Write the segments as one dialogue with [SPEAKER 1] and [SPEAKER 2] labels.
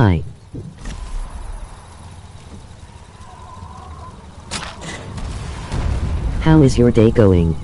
[SPEAKER 1] Hi. How is your day going?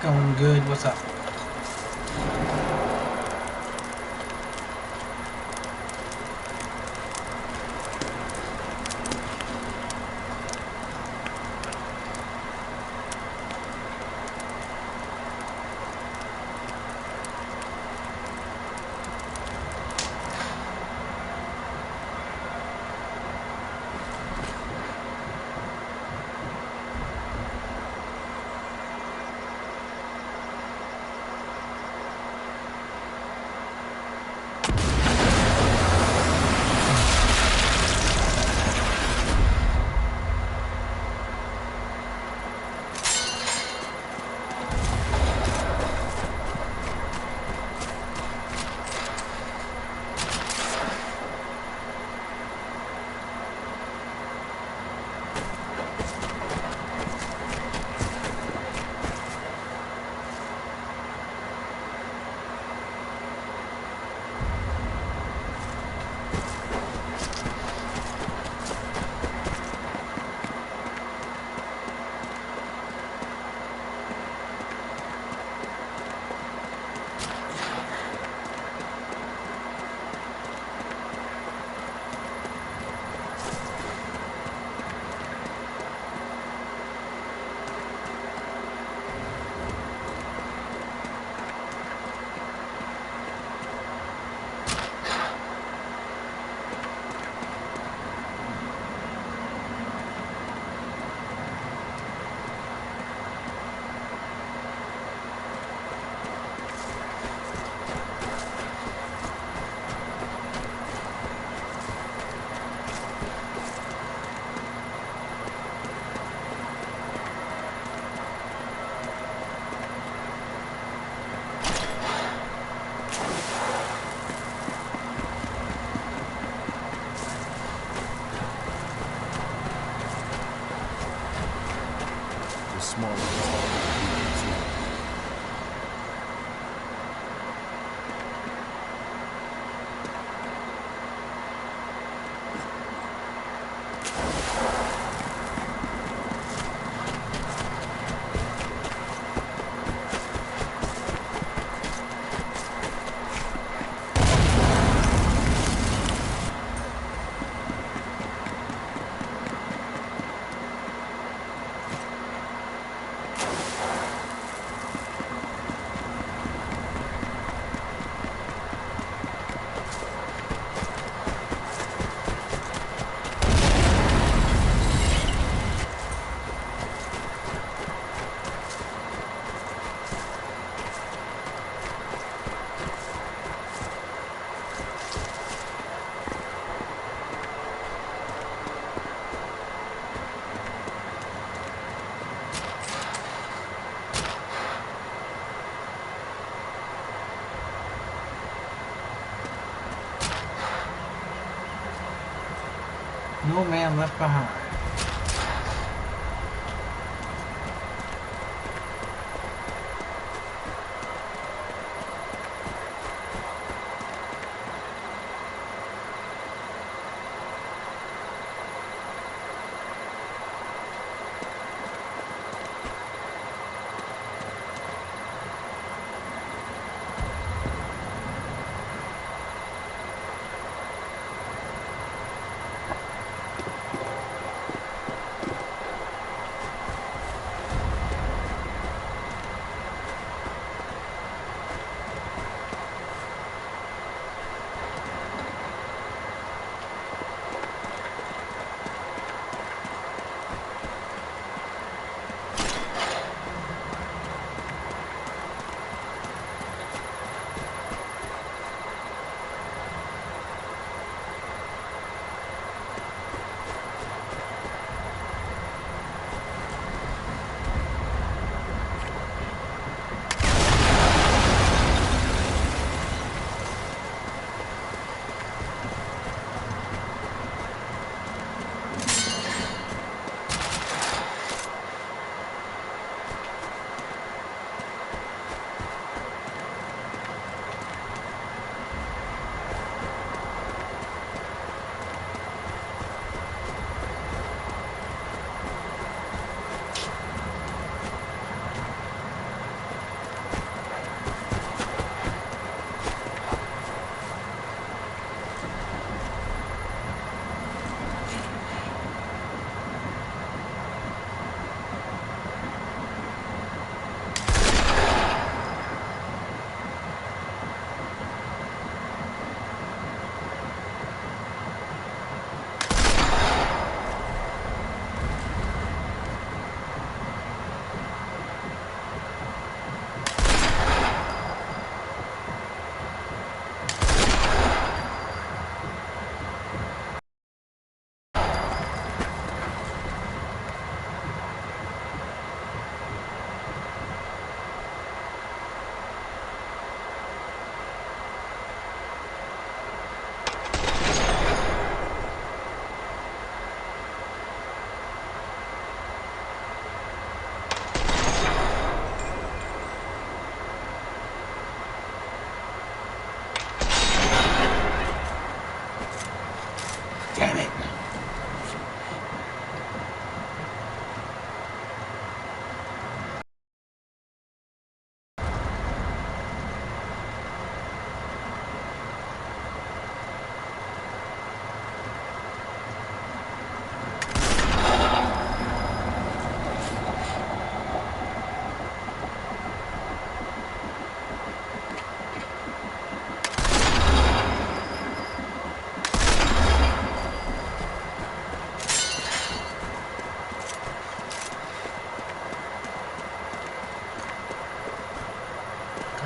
[SPEAKER 2] Going good. What's up? No man left behind.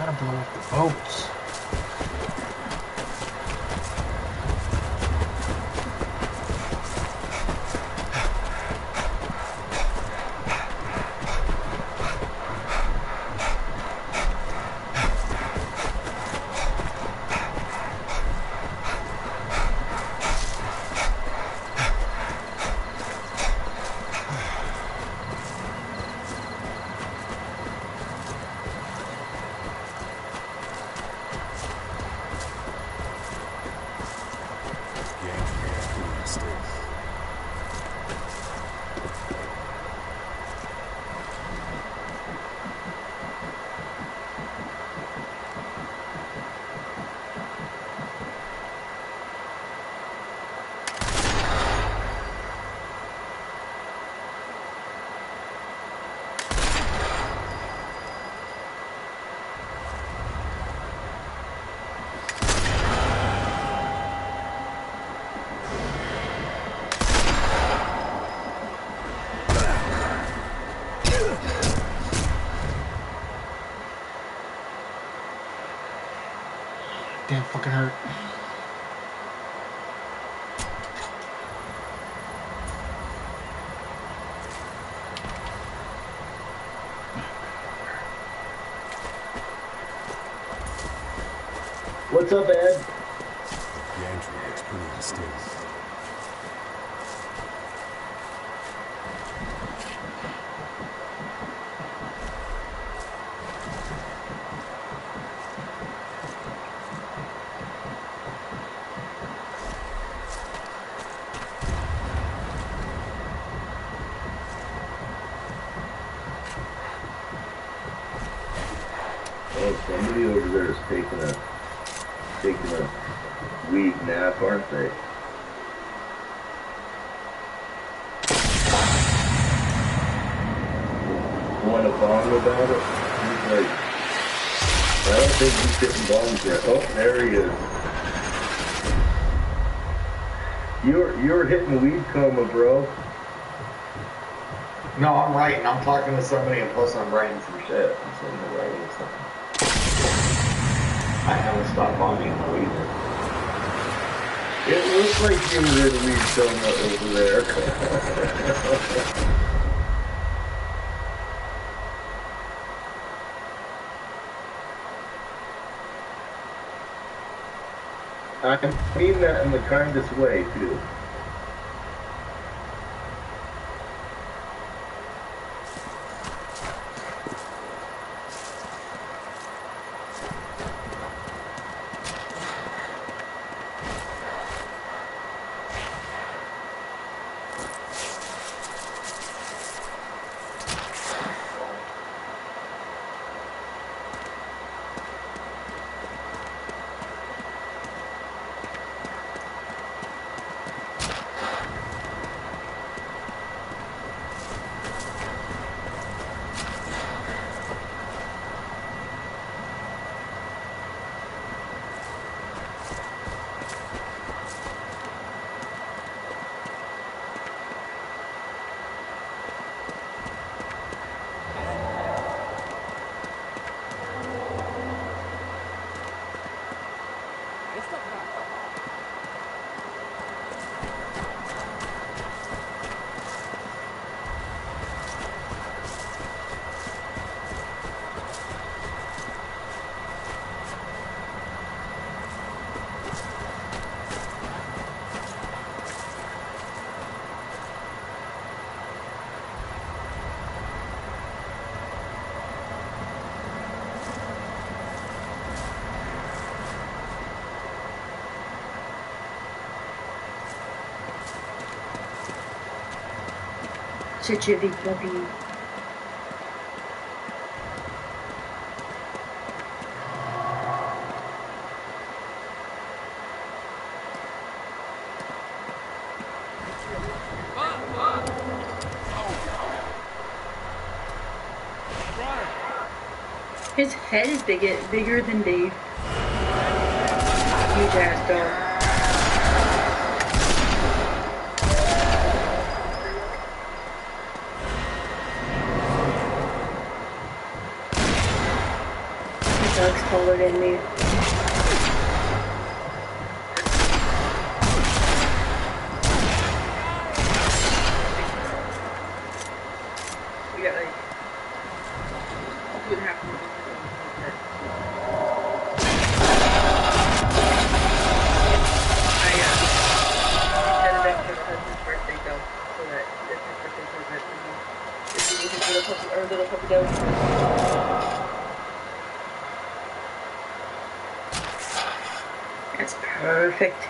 [SPEAKER 2] Gotta blow up the boats. Damn fucking hurt.
[SPEAKER 1] What's up, Ed?
[SPEAKER 3] The entry looks pretty distinct.
[SPEAKER 1] Oh, somebody over there is taking a weed nap, aren't they? Want a bomb about it? He's like, I don't think he's hitting bombs yet. Oh, there he is. You're hitting weed coma, bro.
[SPEAKER 4] No, I'm writing. I'm talking to somebody, and plus I'm writing some shit. I'm sitting there writing something. I haven't stopped bombing though either.
[SPEAKER 1] It looks like you were in weed coma over there. I mean that in the kindest way, too.
[SPEAKER 5] Chili puppy. His head is bigger than Dave. Huge ass dog. dog's taller than me.
[SPEAKER 6] We got like 2.5 minutes. Headed back for my husband's birthday though, so that it's his birthday present. If you need his little puppy dog.
[SPEAKER 5] That's perfect.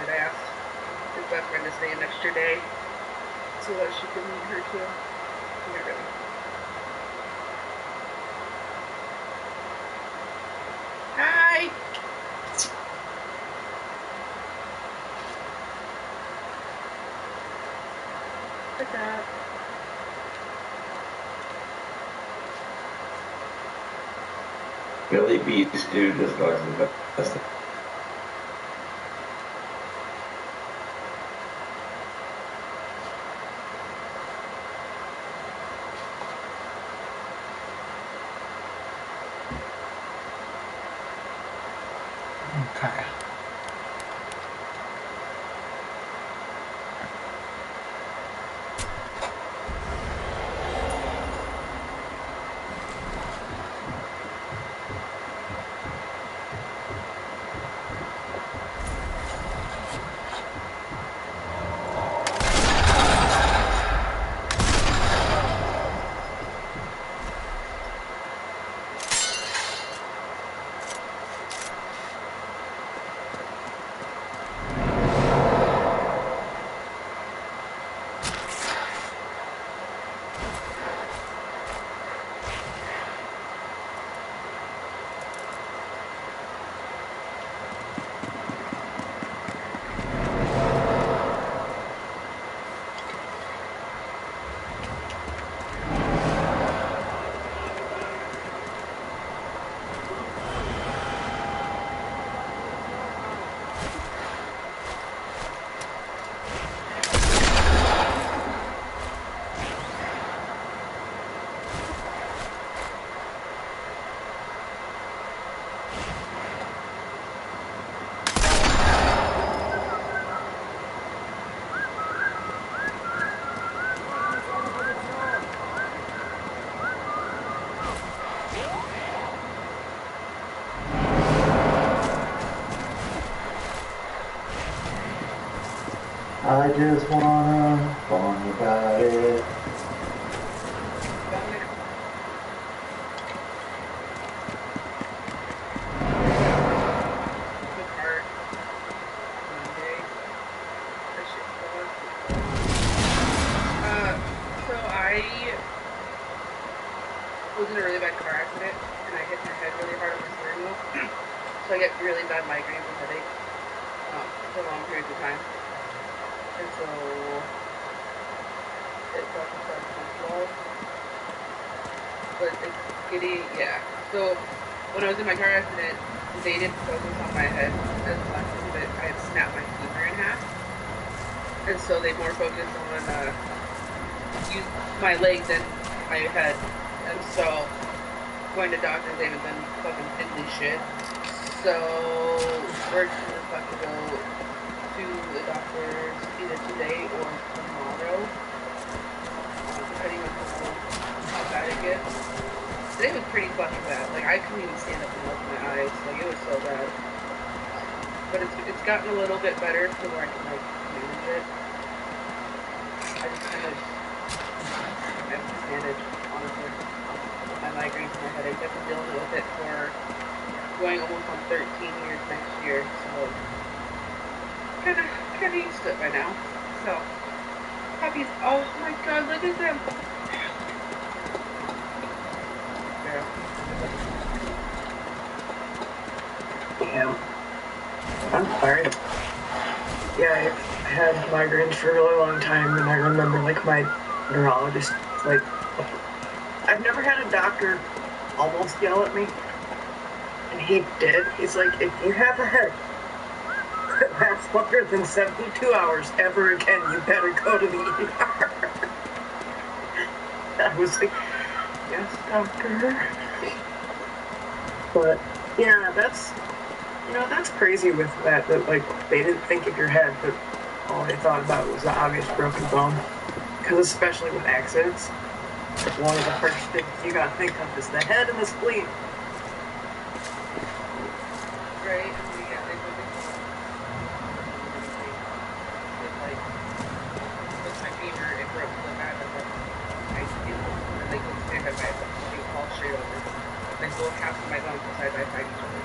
[SPEAKER 6] I asked his best friend to stay an extra day so that she could meet her too. Get ready. Hi! What's up?
[SPEAKER 4] Billy Beast, dude, this dog's the best.
[SPEAKER 2] Okay.
[SPEAKER 4] I just wanna song about it.
[SPEAKER 6] So I was in a really bad car accident and I hit my head really hard on the steering wheel. So I get really bad migraines and headaches for long periods of time. And so it's well. But it's getting, yeah. So when I was in my car accident, they didn't focus on my head as much because I had snapped my femur in half. And so they more focused on my legs and my head. And so going to doctors, they haven't done fucking fiddly shit. So we're just gonna have to go to the doctors either today or tomorrow, depending on how bad it gets. Today was pretty fucking bad. Like I couldn't even stand up and open my eyes. Like it was so bad. But it's gotten a little bit better to where I can like manage it. I just kind of have to manage, honestly. My migraines and my headaches. I've been dealing with it for going almost on 13 years next year, so kind of used to it by now. So puppies. Oh my god, look at them.
[SPEAKER 7] Damn. I'm sorry. Yeah, I had migraines for a really long time, and I remember, like, my neurologist, like, I've never had a doctor almost yell at me, and he did. He's like, if you have a headache, that's longer than 72 hours ever again. You better go to the ER. I was like, yes, doctor. But yeah, that's that's crazy with that like they didn't think of your head, but all they thought about was the obvious broken bone. Because especially with accidents, one of the first things you gotta think of is the head and the spleen.
[SPEAKER 6] Right? I mean, yeah, they would like with my femur, it broke so bad that I didn't and they couldn't stand up by itself. They fall straight over. Like both halves of my bones were side by side each other.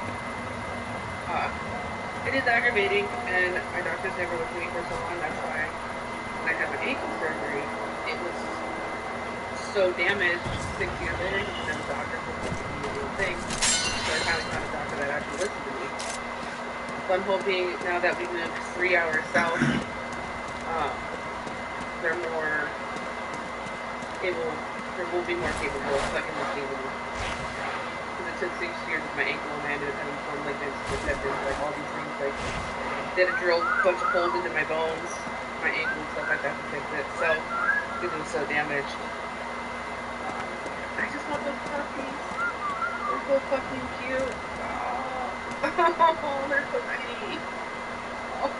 [SPEAKER 6] It is aggravating, and my doctors never looked at me for so long. That's why when I had my ankle surgery, it was so damaged 6 years later because the doctor wasn't giving me a real thing. So I finally found a doctor that actually listened to me. So I'm hoping now that we moved 3 hours south, they're more able, or will be more capable of fucking listening to me. Because it took 6 years with my ankle and I ended up having torn ligaments, tendons, like all these things. Like they had to drill a bunch of holes into my bones, my ankle and stuff like that to fix it. So because it was so damaged. I just want those puppies. They're so fucking cute. Oh, they're so tiny. Oh,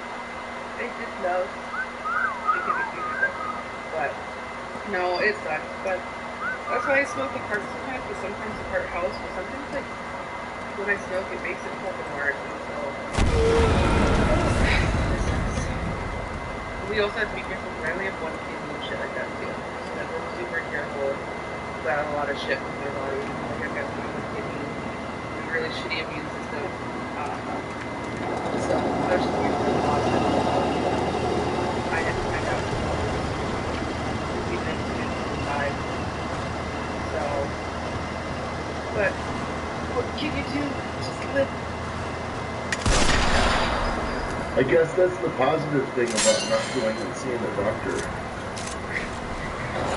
[SPEAKER 6] they just love. They can be cute myself. But no, it sucks. But that's why I smoke the cart sometimes. Because sometimes the cart helps, but sometimes like when I smoke, it makes it fucking worse. And so this sucks. We also have to be careful. I only have one kidney and shit like that too. So that we're super careful. Got a lot of shit in my body. Like I've got one kidney, a really shitty immune system. So there's just a lot of I had to find out even inside. So, but what can you do? Just live.
[SPEAKER 1] I guess that's the positive thing about not going and seeing a doctor.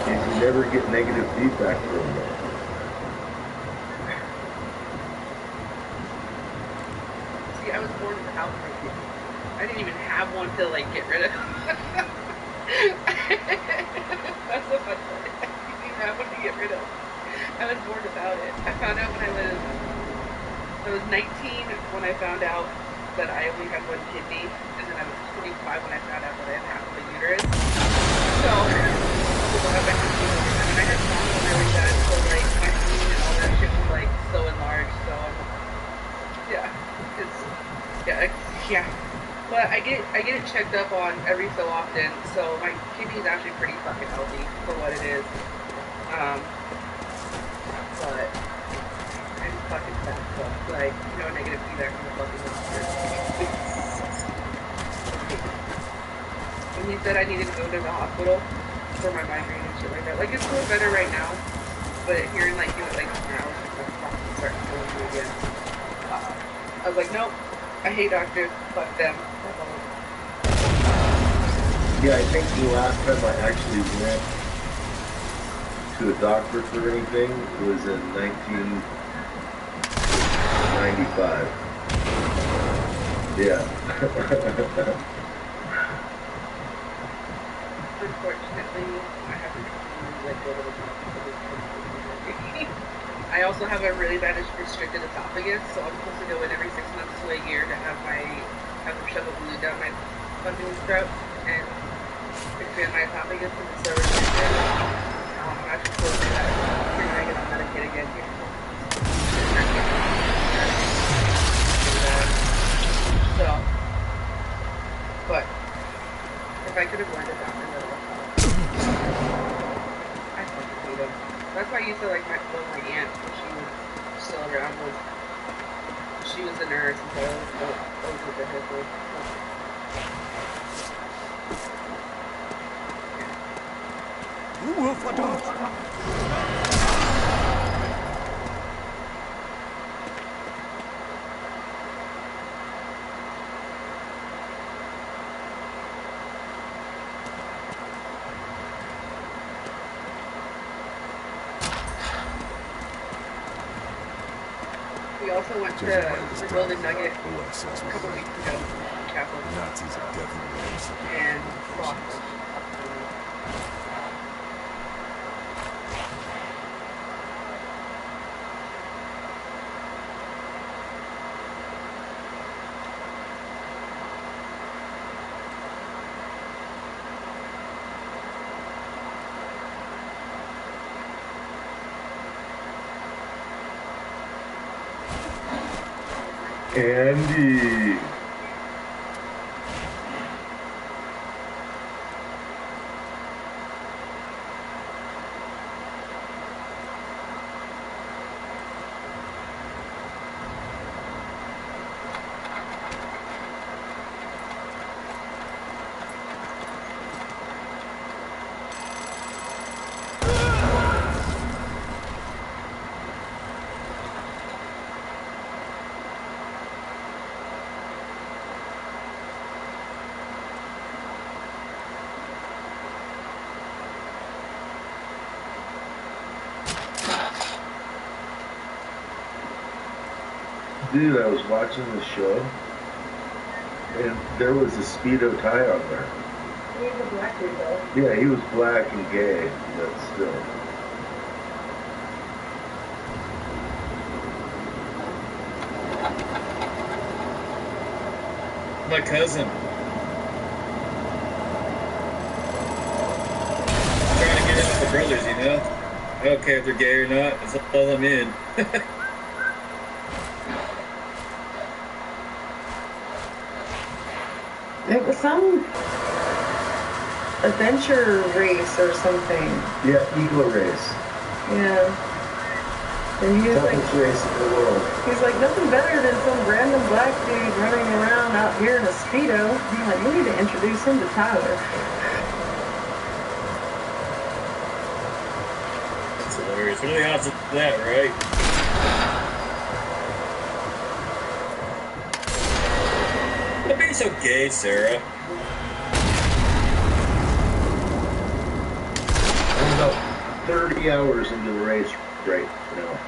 [SPEAKER 1] You never get negative feedback from them.
[SPEAKER 6] See, I was born without my kidney. I didn't even have one to like get rid of. That's the fun part. I didn't even have one to get rid of. I was born without it. I found out when I was 19 when I found out that I only had one kidney, and then I was 25 when I found out that I had half of a uterus. So I had trauma really bad, so like my spleen and all that shit was like so enlarged. So yeah. But I get it checked up on every so often. So my kidney is actually pretty fucking healthy for what it is. But I'm fucking fat, so like no negative feedback from the fucking doctor. And he said I needed to go to the hospital for my migraine and shit like that. Like it's feeling better right now, but here in like 2 hours, I'm fucking starting to go through again. I was like, nope, I hate doctors. Fuck them.
[SPEAKER 1] Yeah, I think the last time I actually went to a doctor for anything was in 1995. Yeah.
[SPEAKER 6] Unfortunately, I have to like go to the doctor. I also have a really bad restricted esophagus, so I'm supposed to go in every 6 months to a year to have them shove a balloon down my fucking throat and expand my esophagus because it's so restricted. I'm actually supposed to do that. You're gonna get on Medicaid again here. So, but if I could have learned a doctor that would help, I fucking hate him. That's why I used to like my aunt when she was still around. She was a nurse, and so I was with her.
[SPEAKER 3] Who will for dogs?
[SPEAKER 6] We also went to the Golden Nugget a couple weeks ago. castle
[SPEAKER 3] The Nazis are definitely doing something.
[SPEAKER 6] and lost.
[SPEAKER 1] Andy. Dude, I was watching the show, and there was a Speedo tie on there.
[SPEAKER 7] He's a black dude, though.
[SPEAKER 1] Yeah, he was black and gay, but still.
[SPEAKER 8] My cousin. Trying to get in with the brothers, you know? I don't care if they're gay or not, as long as I'm in.
[SPEAKER 7] It was some adventure race or something.
[SPEAKER 1] Yeah, Eagle race.
[SPEAKER 7] Yeah. And he was like,
[SPEAKER 1] Toughest race in the world.
[SPEAKER 7] he's like, nothing better than some random black dude running around out here in a Speedo. I'm like, we need to introduce him to Tyler.
[SPEAKER 8] That's hilarious. What are the odds of that, right? Don't be so gay, Sarah.
[SPEAKER 1] I'm about 30 hours into the race right now.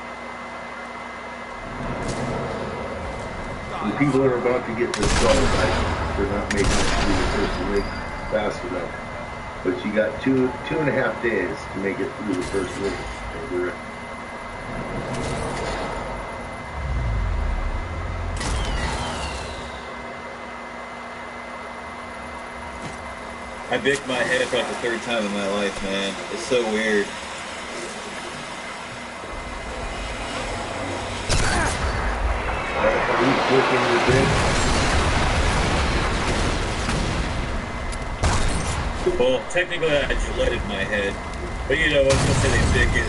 [SPEAKER 1] And people are about to get disqualified for not making it through the first leg fast enough. But you got two and a half days to make it through the first leg. Over it.
[SPEAKER 8] I bicked my head for like the third time in my life, man. It's so weird.
[SPEAKER 1] Are you clicking your dick?
[SPEAKER 8] Well, technically I Gilletted my head. But you know, I was gonna say they bick it.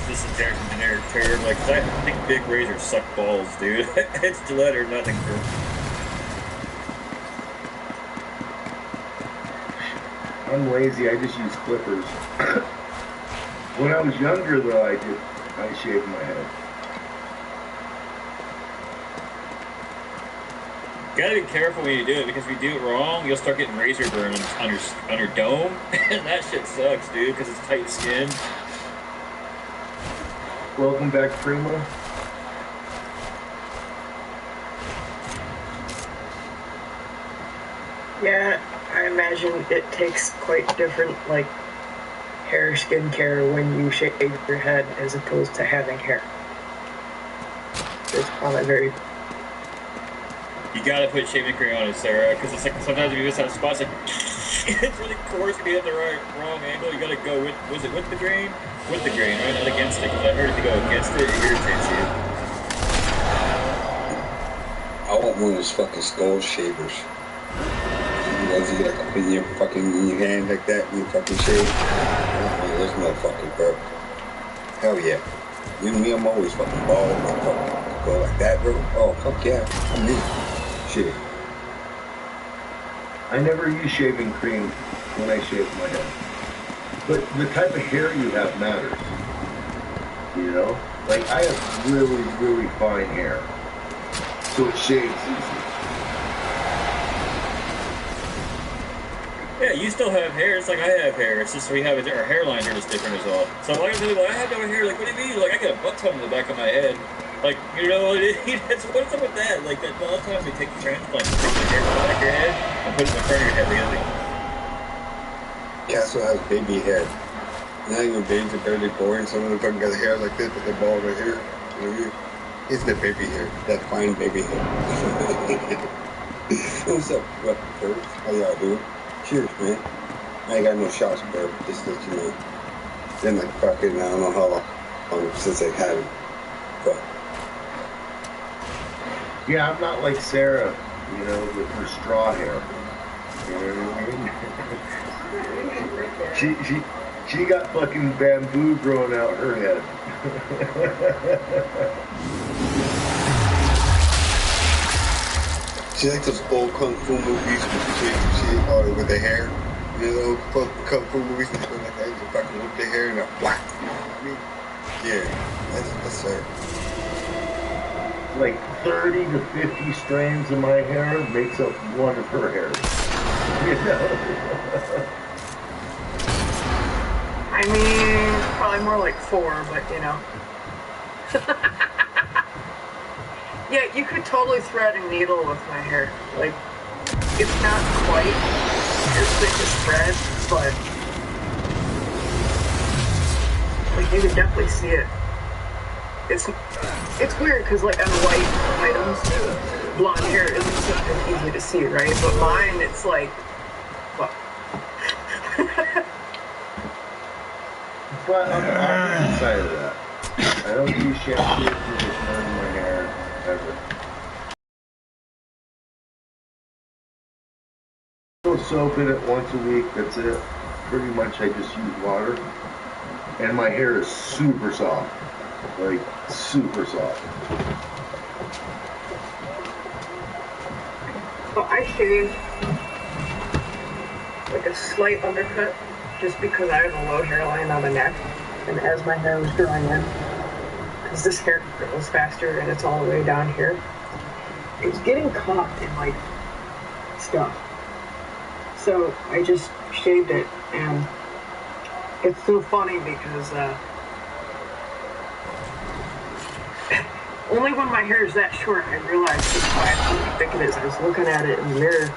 [SPEAKER 8] This is a generic term. Like, 'cause I think big razors suck balls, dude. It's Gillette or nothing for
[SPEAKER 1] I'm lazy. I just use clippers. When I was younger, though, I shaved my head.
[SPEAKER 8] You gotta be careful when you do it, because if you do it wrong, you'll start getting razor burn on your dome, and that shit sucks, dude, because it's tight skin.
[SPEAKER 1] Welcome back, Primo.
[SPEAKER 7] Yeah, I imagine it takes quite different, like, hair skincare when you shave your head as opposed to having hair. It's probably very...
[SPEAKER 8] You gotta put shaving cream on it, Sarah, because it's like sometimes if you miss out spots, like it's really coarse if you have the wrong angle. You gotta go with the grain? With the grain, right? Not against it, because I heard if you go against it, it irritates you.
[SPEAKER 9] I want one of those fucking skull shavers. You know, you like in your hand like that, and you fucking shave. I want one of those motherfuckers, bro. Hell yeah. You and me, I'm always fucking bald. I'm fucking go like that, bro. Oh, fuck yeah. I'm me. Shit.
[SPEAKER 1] I never use shaving cream when I shave my head. But the type of hair you have matters. You know? Like, I have really, really fine hair. So it shaves easy.
[SPEAKER 8] Yeah, you still have hair. It's like I have hair. It's just we have our hairlines are just different as well. So a lot of people are like, I have no hair. Like, what do you mean? Like, I got a butt ton in the back of my head. Like, you know, that's what's up with that? Like, that, a lot of times they take the transplants and take the hair from the back of your head and put it in the front of your head together.
[SPEAKER 9] Castle has baby hair. Not even babies are barely born. Some of them fucking got hair like this, but they're bald right here. You know what I mean? It's the baby hair. That fine baby hair. What's up, birds? How y'all doing? Cheers, man. I ain't got no shots, bro. Just to let you know. Then like fucking, I don't know how long since I had it. But
[SPEAKER 1] Yeah, I'm not like Sarah, you know, with her straw hair. You know what I mean? She got fucking bamboo growing out her head.
[SPEAKER 9] she like those old kung fu movies with the hair. You know, kung fu movies like that. You fucking whip their hair and they're black. You know what I mean? Yeah, that's her.
[SPEAKER 1] Like 30 to 50 strands of my hair makes up one of her hairs. You know?
[SPEAKER 7] I mean, probably more like 4, but you know. Yeah, you could totally thread a needle with my hair. Like, it's not quite as thick as thread, but like you could definitely see it. It's weird because like on white items, blonde hair isn't so easy to see, right? But mine, it's like, what?
[SPEAKER 1] But on the opposite side of that, I don't use shampoo to burn my hair ever. I'll soap in it once a week, that's it. Pretty much I just use water. And my hair is super soft. Like, super soft.
[SPEAKER 7] So I shave like a slight undercut just because I have a low hairline on the neck. And as my hair was growing in, because this hair grows faster and it's all the way down here, it was getting caught in like stuff. So I just shaved it, and it's so funny because only when my hair is that short I realized just how thick it is. I was looking at it in the mirror.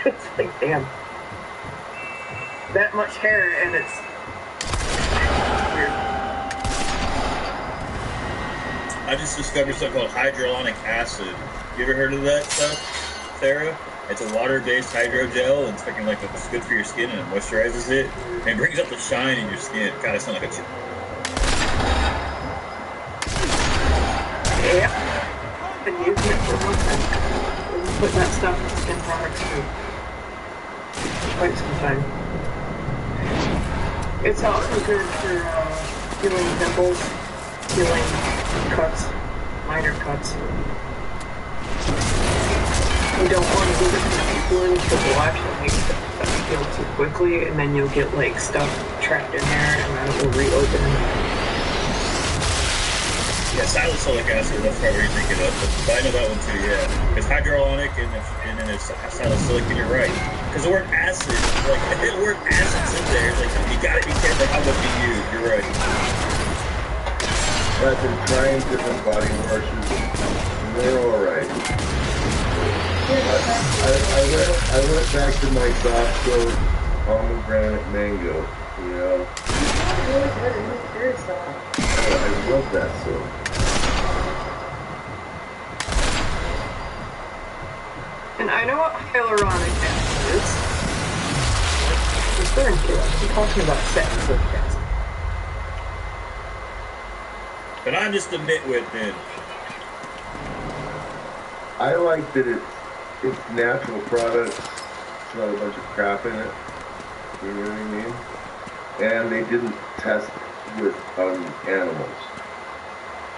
[SPEAKER 7] It's like, damn. That much hair, and it's weird.
[SPEAKER 8] I just discovered something called hyaluronic acid. You ever heard of that stuff, Sarah? It's a water-based hydrogel, and it's fucking like it's good for your skin, and it moisturizes it, and it brings up the shine in your skin. God, I sound like a chip.
[SPEAKER 7] Yeah. Been using it for a long time. Putting that stuff in skin products for quite some time. It's also good for healing pimples, healing cuts, minor cuts. You don't want to give it to people because you'll actually make stuff heal too quickly, and then you'll get like stuff trapped in there, and then it will reopen.
[SPEAKER 8] Yeah, salicylic acid, that's probably what you're thinking of. But I know that one too, yeah. It's hyaluronic and then it's salicylic, and you're right. Because the word acid, like, the word acid's in there, it's like, you gotta be careful how much you use, you're right.
[SPEAKER 1] I've been trying different body washes, and they're alright. I went back to my soft soap pomegranate mango, you know. I love that soap.
[SPEAKER 7] And I know what hyaluronic acid is. I'm referring to it. I'm talking about salicylic acid.
[SPEAKER 8] But I'm just a nitwit then.
[SPEAKER 1] I like that it's natural products. It's not a bunch of crap in it. You know what I mean? And they didn't test with animals.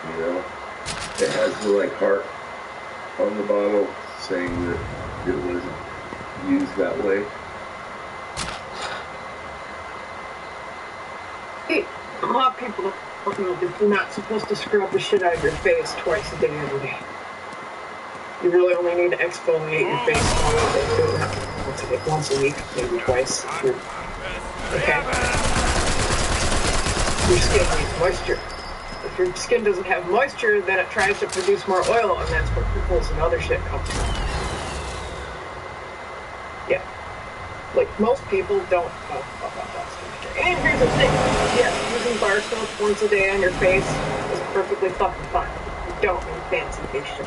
[SPEAKER 1] You know? It has the like heart on the bottle saying that it wasn't used that way.
[SPEAKER 7] Hey, a lot of people don't know that you're not supposed to scrub the shit out of your face twice a day every day. You really only need to exfoliate your face once a week, maybe twice. Okay? Your skin needs moisture. If if your skin doesn't have moisture, then it tries to produce more oil, and that's where pimples and other shit comes from. Yeah. Like, most people don't know about that stuff. And here's the thing. Yes, using bar soap once a day on your face is perfectly fucking fine. You don't need fancy face shit.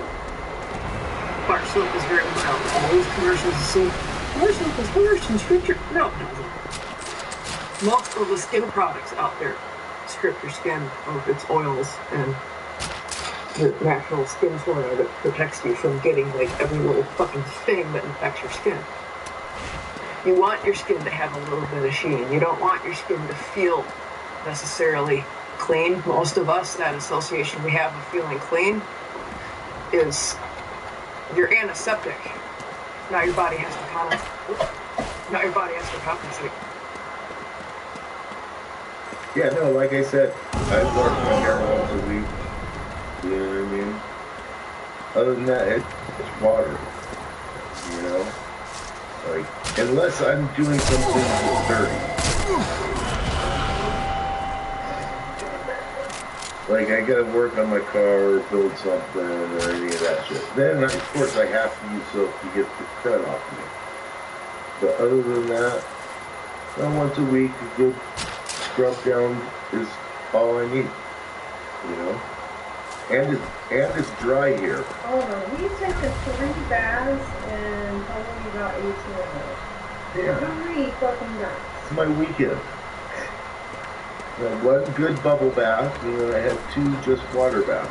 [SPEAKER 7] Bar soap is very mild. All these commercials you see, bar soap is harsh and stricter. No, it doesn't. Most of the skin products out there strip your skin of its oils and the natural skin flora that protects you from getting like every little fucking thing that infects your skin. You want your skin to have a little bit of sheen. You don't want your skin to feel necessarily clean. Most of us, that association we have of feeling clean is you're antiseptic. Now your body has to compensate.
[SPEAKER 1] Yeah, no, like I said, I wash my hair once a week. You know what I mean? Other than that, it's water. You know? Like, unless I'm doing something dirty. Like, I gotta work on my car or build something or any of that shit. Then, of course, I have to use soap to get the crud off me. But other than that, once a week, a good scrub down is all I need. You know? And it's dry here.
[SPEAKER 10] Oh no, we take the 3 baths in probably about 18 hours.
[SPEAKER 1] Yeah.
[SPEAKER 10] 3 fucking nights.
[SPEAKER 1] It's my weekend. I had 1 good bubble bath, and then I had 2 just water baths.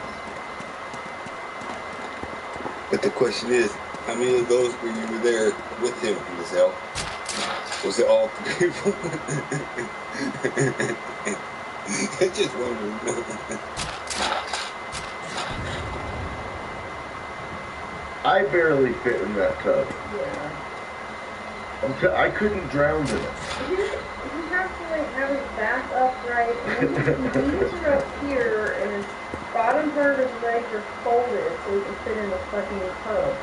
[SPEAKER 9] But the question is, how many of those were you there with him, Giselle? Was it all 3 of them? I just wondering.
[SPEAKER 1] I barely fit in that tub.
[SPEAKER 10] Yeah.
[SPEAKER 1] I couldn't drown in it.
[SPEAKER 10] You have to like have it back upright, and then his knees are up here, and his bottom part of his legs are folded so he can fit in the fucking tub.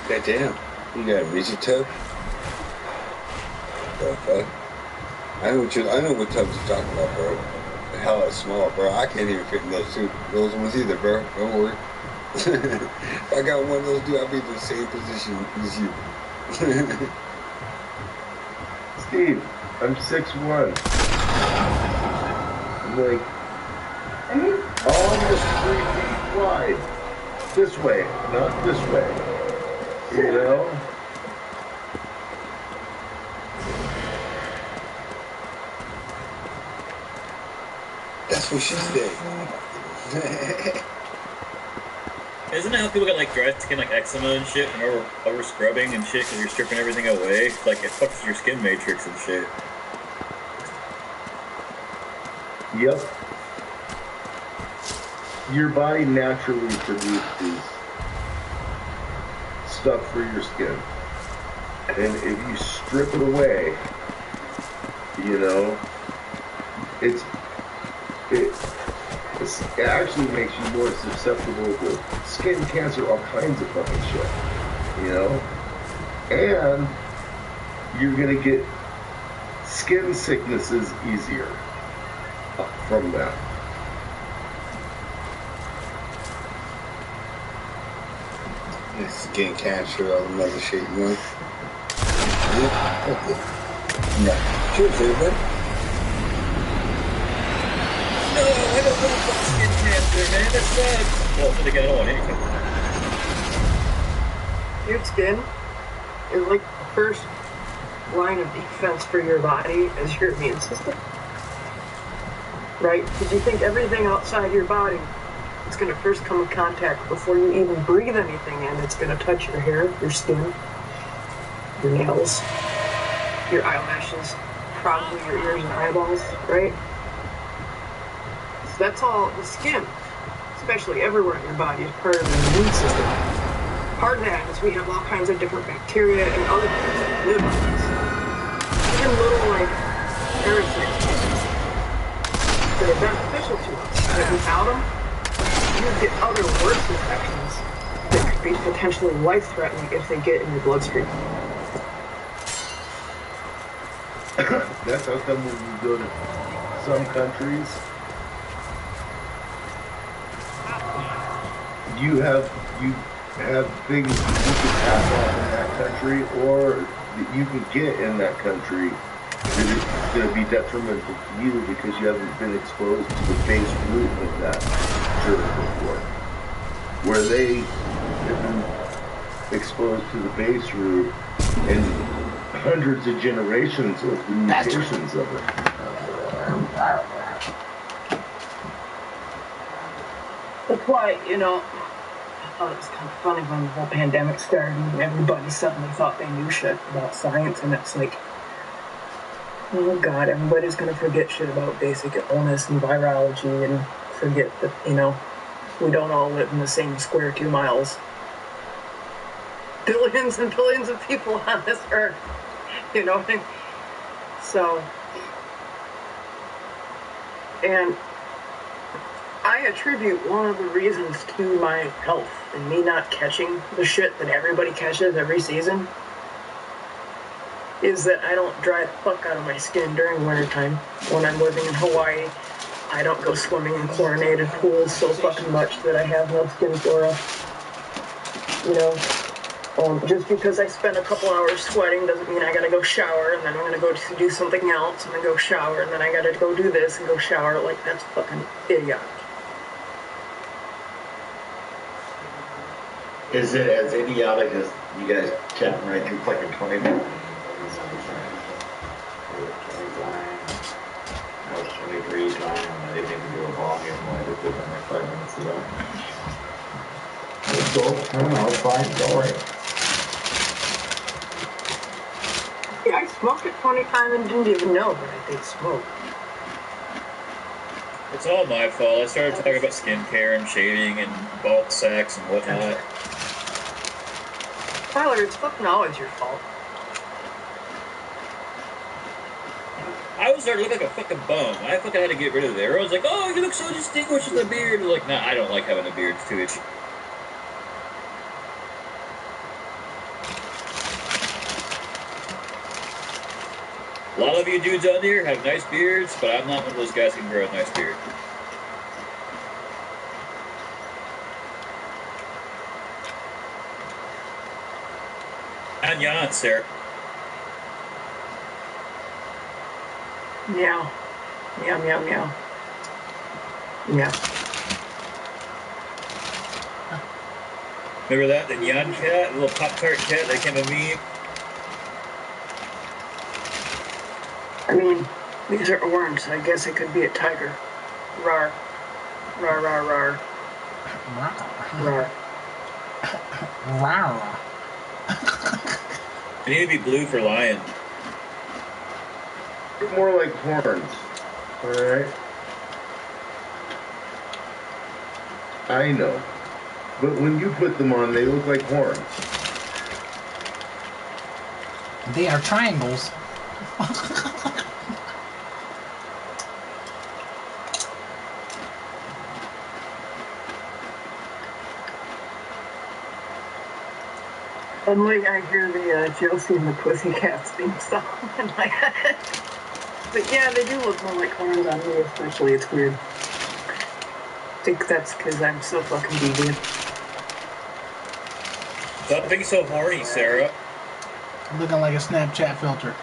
[SPEAKER 9] Goddamn, you got a rigid tub? The fuck? I know what tubs you're talking about, bro. The hell is small, bro. I can't even fit in those ones either, bro. Don't worry. If I got one of those, dude, I'll be in the same position as you.
[SPEAKER 1] Steve, I'm 6'1". I'm like almost 3 feet wide. This way, not this way. You know?
[SPEAKER 9] That's what she said.
[SPEAKER 8] Isn't that how people get like dry skin, like eczema and shit from over scrubbing and shit because you're stripping everything away? Like it fucks your skin matrix and shit.
[SPEAKER 1] Yep. Your body naturally produces stuff for your skin. And if you strip it away, you know, it actually makes you more susceptible to skin cancer, all kinds of fucking shit, you know? And you're gonna get skin sicknesses easier from that.
[SPEAKER 9] Skin cancer, all the other shit, you know? Yeah. Cheers, everybody.
[SPEAKER 8] No, I don't want skin cancer, man. That sucks. Well, then again, I don't want any cancer.
[SPEAKER 7] Your skin is like the first line of defense for your body as your immune system. Right? Because you think everything outside your body is going to first come in contact before you even breathe anything in. It's going to touch your hair, your skin, your nails, your eyelashes, probably your ears and eyeballs, right? So that's all the skin, especially everywhere in your body, is part of the immune system. Part of that is we have all kinds of different bacteria and other things that live on us. Even little like parasites that are beneficial to us. And without them, you get other worse infections that could be potentially life-threatening if they get in your bloodstream.
[SPEAKER 1] That's how come when you go to some countries, you have things you can pass off in that country or that you can get in that country that is going to be detrimental to you because you haven't been exposed to the base root of that germ before. Where they have been exposed to the base root and hundreds of generations of the mutations of it.
[SPEAKER 7] That's why, you know, I thought it was kind of funny when the whole pandemic started and everybody suddenly thought they knew shit about science, and it's like, oh god, everybody's gonna forget shit about basic illness and virology and forget that, you know, we don't all live in the same square 2 miles. Billions and billions of people on this earth, you know what I mean? So, and I attribute one of the reasons to my health and me not catching the shit that everybody catches every season is that I don't dry the fuck out of my skin during wintertime. When I'm living in Hawaii, I don't go swimming in chlorinated pools so fucking much that I have no skin flora. You know, just because I spend a couple hours sweating doesn't mean I gotta go shower and then I'm gonna go do something else and then go shower and then I gotta go do this and go shower. Like, that's fucking idiotic.
[SPEAKER 4] Is it as idiotic as you guys chatting right through fucking 20 minutes? I was 23 time and I didn't even do a volume when I did it like 5 minutes ago. It's cool. I don't know, it's fine, it's alright.
[SPEAKER 7] Yeah, I smoked at 20 times and didn't even know that I did smoke.
[SPEAKER 8] It's all my fault. I started talking about skincare and shaving and bulk sex and whatnot.
[SPEAKER 7] Tyler, it's fucking always your fault.
[SPEAKER 8] I was starting to look like a fucking bum. I fucking had to get rid of it. Everyone's like, oh, you look so distinguished with a beard. I'm like, nah, I don't like having a beard. It's too itchy. A lot of you dudes out there have nice beards, but I'm not one of those guys who can grow a nice beard. And yawn, Sarah.
[SPEAKER 7] Meow. Meow, meow, meow. Meow.
[SPEAKER 8] Remember that? The Nyan cat? The little Pop-Tart cat that came to me?
[SPEAKER 7] I mean, these are orange, so I guess it could be a tiger. Rar. Rar, rar, rar. Rar.
[SPEAKER 2] Rar.
[SPEAKER 8] They need to be blue for lion.
[SPEAKER 1] More like horns, alright? I know. But when you put them on, they look like horns.
[SPEAKER 2] They are triangles.
[SPEAKER 7] Suddenly I hear the Josie and the Pussycats theme song in my head. But yeah, they do look more like horns on me, especially. It's weird. I think that's because I'm so fucking deviant.
[SPEAKER 8] Stop being so horny, Sarah.
[SPEAKER 2] Looking like a Snapchat filter.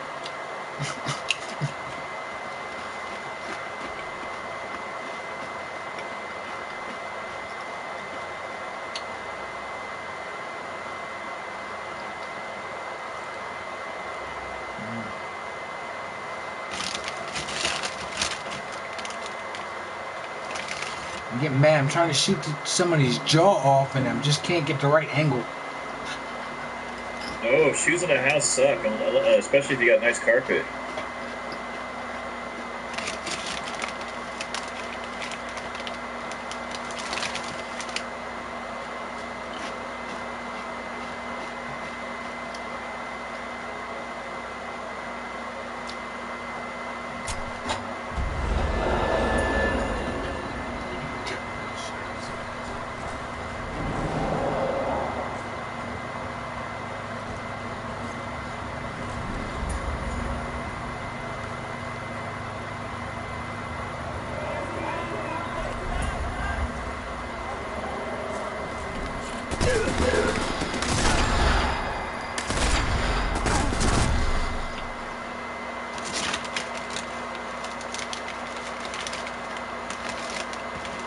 [SPEAKER 2] I'm getting mad. I'm trying to shoot somebody's jaw off and I just can't get the right angle.
[SPEAKER 8] Oh, shoes in the house suck, especially if you got nice carpet.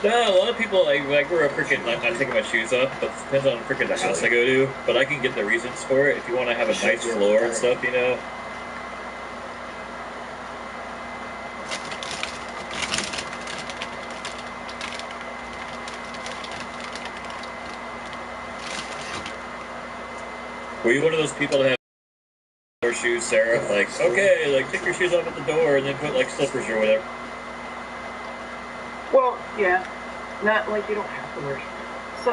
[SPEAKER 8] No, a lot of people like we're a freaking not taking my shoes off, but it depends on freaking the house I go to. But I can get the reasons for it if you want to have a nice floor and stuff, you know. Were you one of those people that have door shoes, Sarah? Like, okay, like take your shoes off at the door and then put like slippers or whatever.
[SPEAKER 7] Well, yeah. Not like you don't have to wear shoes. So,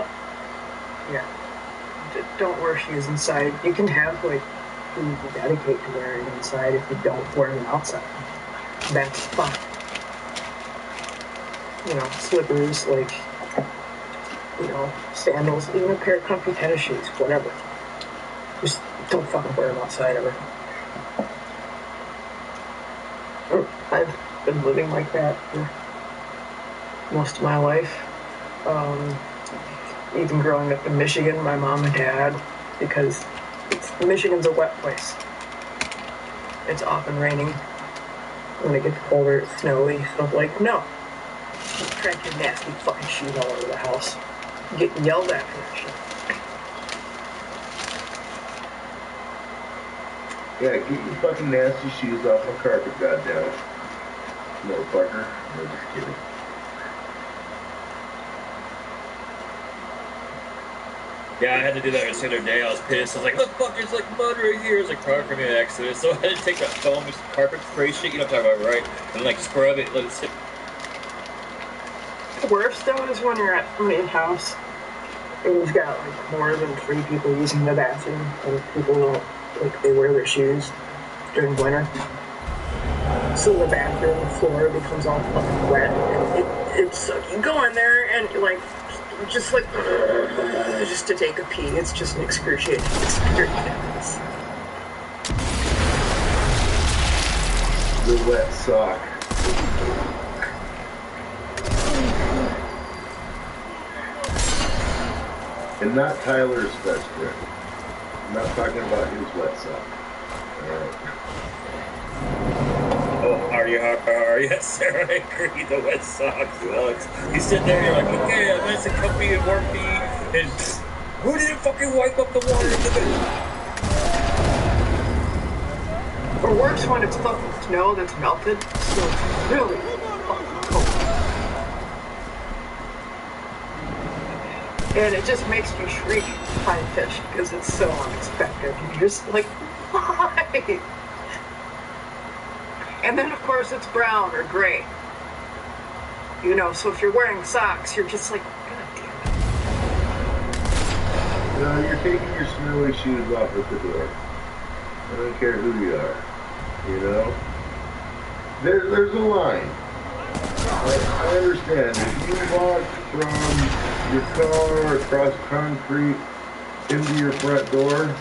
[SPEAKER 7] yeah. Don't wear shoes inside. You can have like shoes you dedicate to wearing inside if you don't wear them outside. That's fine. You know, slippers, like, you know, sandals, even a pair of comfy tennis shoes, whatever. Just don't fucking wear them outside ever. I've been living like that for most of my life. Even growing up in Michigan, my mom and dad, because Michigan's a wet place. It's often raining. When it gets colder, it's snowy. So I'm like, no. Don't crack your nasty fucking shoes all over the house. You get yelled at for that shit.
[SPEAKER 1] Yeah, get your fucking nasty shoes off my carpet, goddammit. Motherfucker. No, just kidding.
[SPEAKER 8] Yeah, I had to do that the other day. I was pissed. I was like, "Look, fuck, there's like mud right here." It's like probably from the accident. So I had to take that foam carpet spray shit, you know what I'm talking about, right? And like scrub it, let it sit.
[SPEAKER 7] The worst though is when you're at somebody's house and you've got like more than 3 people using the bathroom and people don't, like, they wear their shoes during winter. So the bathroom floor becomes all fucking wet. It's you go in there and you're like, just like, just to take a pee. It's just an excruciating experience.
[SPEAKER 1] The wet sock. And not Tyler's best friend. I'm not talking about his wet sock. Alright.
[SPEAKER 8] Oh, are you, Sarah? I agree, the wet socks sucks. You sit there, you're like, okay, I'm nice and comfy and warm pee, and who didn't fucking wipe up the water in the bed?
[SPEAKER 7] Or worse when it's fucking snow that's melted, so it's really fucking cold. And it just makes you shriek high-pitched because it's so unexpected. You're just like, why? And then, of course, it's brown or gray. You know, so if you're wearing socks, you're just like, God damn it.
[SPEAKER 1] You know, you're taking your smelly shoes off at the door. I don't care who you are. You know? There's a line. I understand. If you walk from your car across concrete into your front door,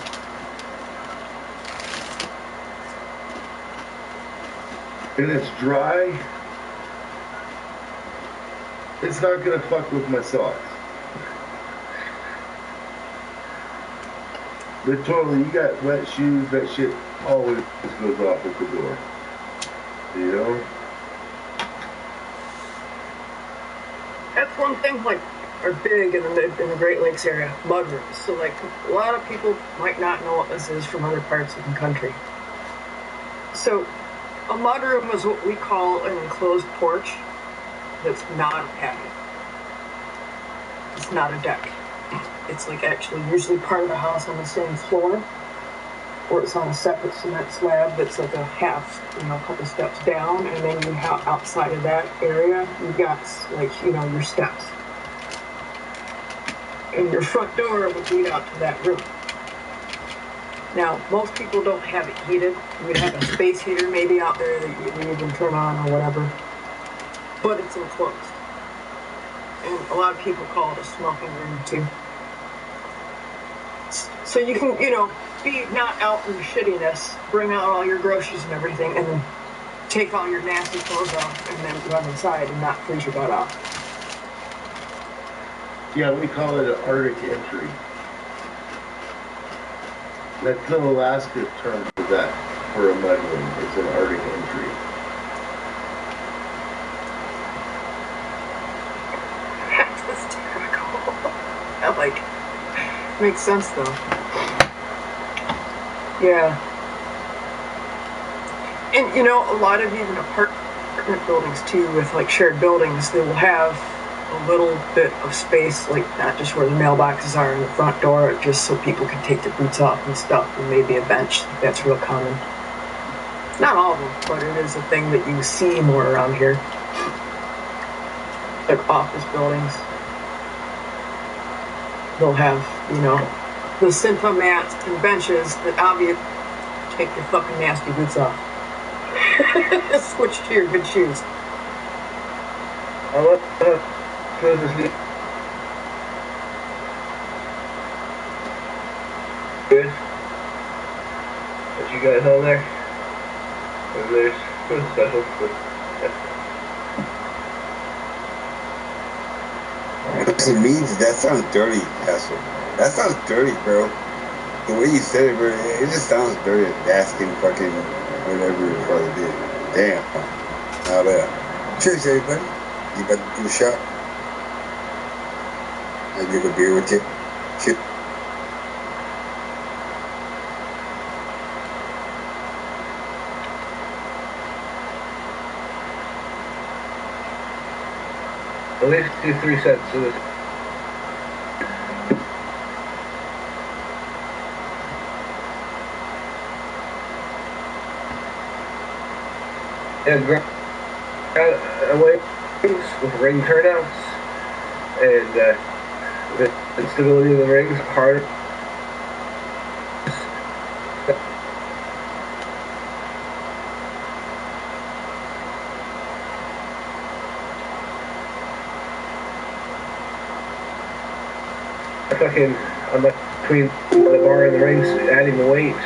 [SPEAKER 1] and it's dry, it's not gonna fuck with my socks. But totally, you got wet shoes, that shit always goes off at the door. You know?
[SPEAKER 7] That's one thing, like, are big in the Great Lakes area, mudrooms. So, like, a lot of people might not know what this is from other parts of the country. So, a mudroom is what we call an enclosed porch that's not a patio. It's not a deck. It's like actually usually part of the house on the same floor, or it's on a separate cement slab that's like a half, you know, a couple steps down, and then you have outside of that area, you've got, like, you know, your steps. And your front door would lead out to that room. Now, most people don't have it heated. You would have a space heater maybe out there that you would even turn on or whatever. But it's enclosed. And a lot of people call it a smoking room too. So you can, you know, be not out in the shittiness, bring out all your groceries and everything, and then take all your nasty clothes off and then run inside and not freeze your butt off.
[SPEAKER 1] Yeah, we call it an Arctic entry. That's the Alaska term for that, for a mudroom. It's an Arctic entry.
[SPEAKER 7] Makes sense though. Yeah. And you know, a lot of even apartment buildings too, with like shared buildings, they will have a little bit of space, like not just where the mailboxes are in the front door, just so people can take their boots off and stuff, and maybe a bench. That's real common. Not all of them, but it is a thing that you see more around here. Like office buildings. They'll have, you know, the Cinta mats and benches that obviously take your fucking nasty boots off. Switch to your good shoes.
[SPEAKER 1] I'll close this meeting. Good. What you guys on there? There's food special.
[SPEAKER 9] What it means, that sounds dirty, Castle. That sounds dirty, bro. The way you said it, bro, it just sounds dirty. Asking fucking whatever your brother did. Damn. Now that. Cheers, everybody. You about to do a shot? I drink a beer with you. Shit.
[SPEAKER 1] At least do 3 sets of this. And away with ring turnouts and the instability of the rings hard. Fucking on between the bar and the rings, adding the weight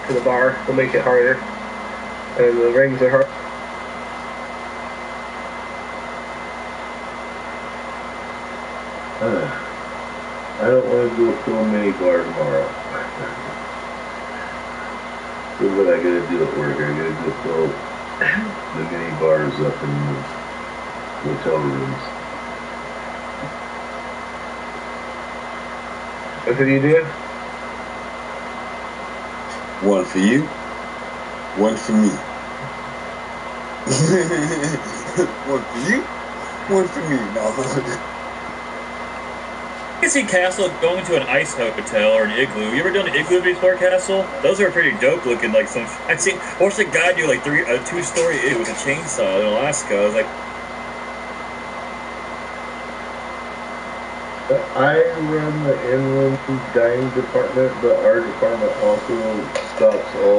[SPEAKER 1] to the bar will make it harder, and the rings are hard. I don't want to go fill a mini bar tomorrow. So what I gotta do at work, I gotta go fill the mini bars up in the hotel rooms. What did you do?
[SPEAKER 9] One for you, one for me. One for you, one for me. No.
[SPEAKER 8] I can see Castle going to an ice hotel or an igloo. You ever done an igloo before, Castle? Those are pretty dope looking. Like some, I've seen. Watched a guy do like a 2-story igloo with a chainsaw in Alaska. I was like,
[SPEAKER 1] I run the inland dining department, but our department also stocks all